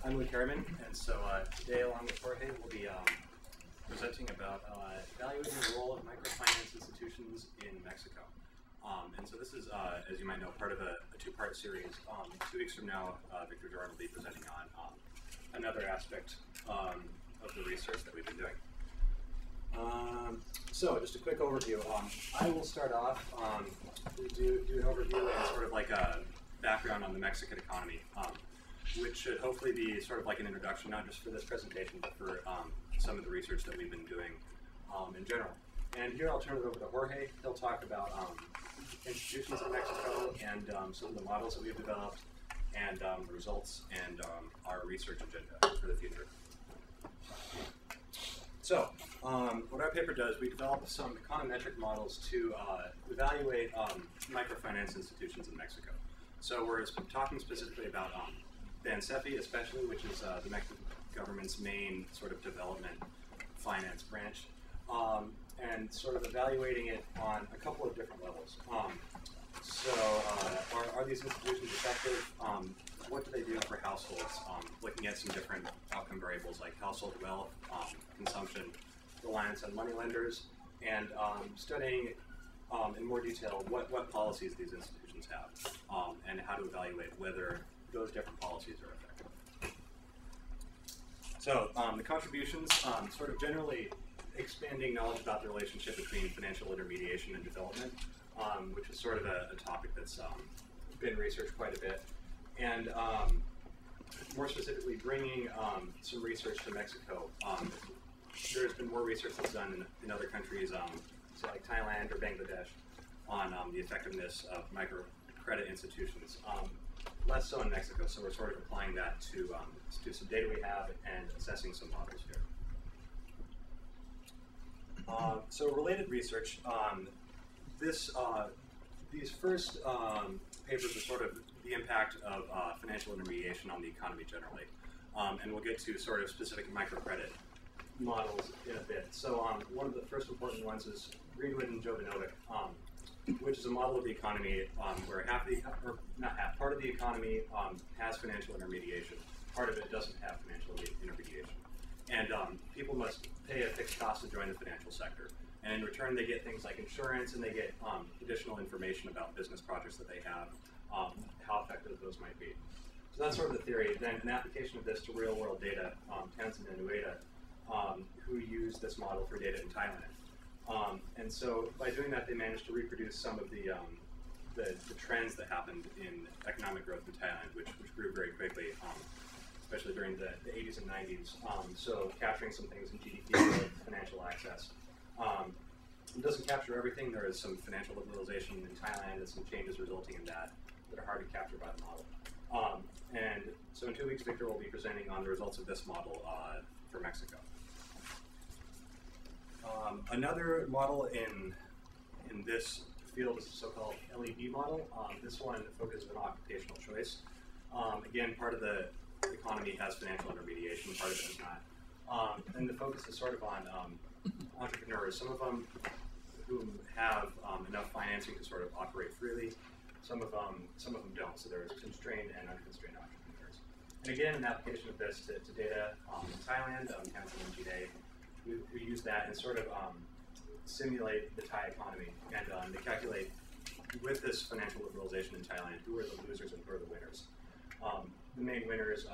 I'm Harriman, and so today, along with Jorge, we'll be presenting about evaluating the role of microfinance institutions in Mexico. And so this is, as you might know, part of a two-part series. 2 weeks from now, Victor Jorge will be presenting on another aspect of the research that we've been doing. So just a quick overview. I will start off, do an overview and sort of like a background on the Mexican economy, which should hopefully be sort of like an introduction, not just for this presentation, but for some of the research that we've been doing in general. And here I'll turn it over to Jorge. He'll talk about institutions in Mexico and some of the models that we've developed and the results and our research agenda for the future. So, what our paper does, we develop some econometric models to evaluate microfinance institutions in Mexico. So we're talking specifically about BANSEFI especially, which is the Mexican government's main sort of development finance branch, and sort of evaluating it on a couple of different levels. Are these institutions effective? What do they do for households? Looking at some different outcome variables like household wealth, consumption, reliance on moneylenders, and studying in more detail what policies these institutions have, and how to evaluate whether those different policies are effective. So the contributions, sort of generally expanding knowledge about the relationship between financial intermediation and development, which is sort of a topic that's been researched quite a bit, and more specifically bringing some research to Mexico. There's been more research that's done in other countries, so like Thailand or Bangladesh, on the effectiveness of microcredit institutions. Less so in Mexico, so we're sort of applying that to some data we have and assessing some models here. So related research, these first papers are sort of the impact of financial intermediation on the economy generally, and we'll get to sort of specific microcredit models in a bit. So one of the first important ones is Greenwood and Jovanovic, which is a model of the economy where part of the economy has financial intermediation, part of it doesn't have financial intermediation. And people must pay a fixed cost to join the financial sector. And in return, they get things like insurance, and they get additional information about business projects that they have, how effective those might be. So that's sort of the theory. Then an application of this to real-world data, Tansen and Ueda, who use this model for data in Thailand. And so by doing that, they managed to reproduce some of the trends that happened in economic growth in Thailand, which grew very quickly, especially during the 80s and 90s. So capturing some things in GDP, like financial access. It doesn't capture everything. There is some financial liberalization in Thailand and some changes resulting in that are hard to capture by the model. And so in 2 weeks, Victor will be presenting on the results of this model for Mexico. Another model in this field is the so-called LED model. This one focuses on occupational choice. Again, part of the economy has financial intermediation, part of it does not. And the focus is sort of on entrepreneurs, some of them who have enough financing to sort of operate freely, some of them don't, so there's constrained and unconstrained entrepreneurs. And again, an application of this to data in Thailand, Tansen and Jide, who use that and sort of simulate the Thai economy, and they calculate, with this financial liberalization in Thailand, who are the losers and who are the winners. The main winners,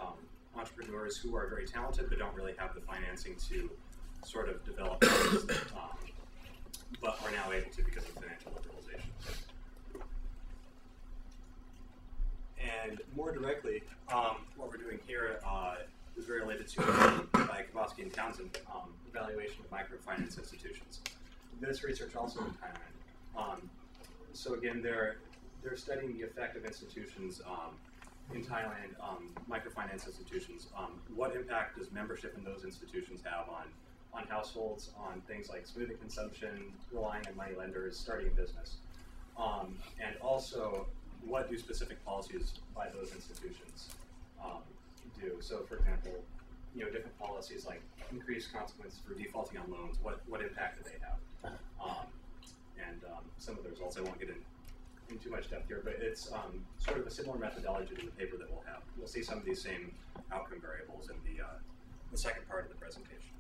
entrepreneurs who are very talented but don't really have the financing to sort of develop things, but are now able to because of financial liberalization. And more directly, what we're doing here is very related to by Kowalski and Townsend, evaluation of microfinance institutions. This research also in Thailand. So again, they're studying the effect of institutions in Thailand, microfinance institutions. What impact does membership in those institutions have on households, on things like smoothing consumption, relying on money lenders, starting a business, and also what do specific policies by those institutions do? So, for example, different policies like increased consequences for defaulting on loans. What impact do they have? And some of the results I won't get in too much depth here, but it's sort of a similar methodology to the paper that we'll have. We'll see some of these same outcome variables in the second part of the presentation.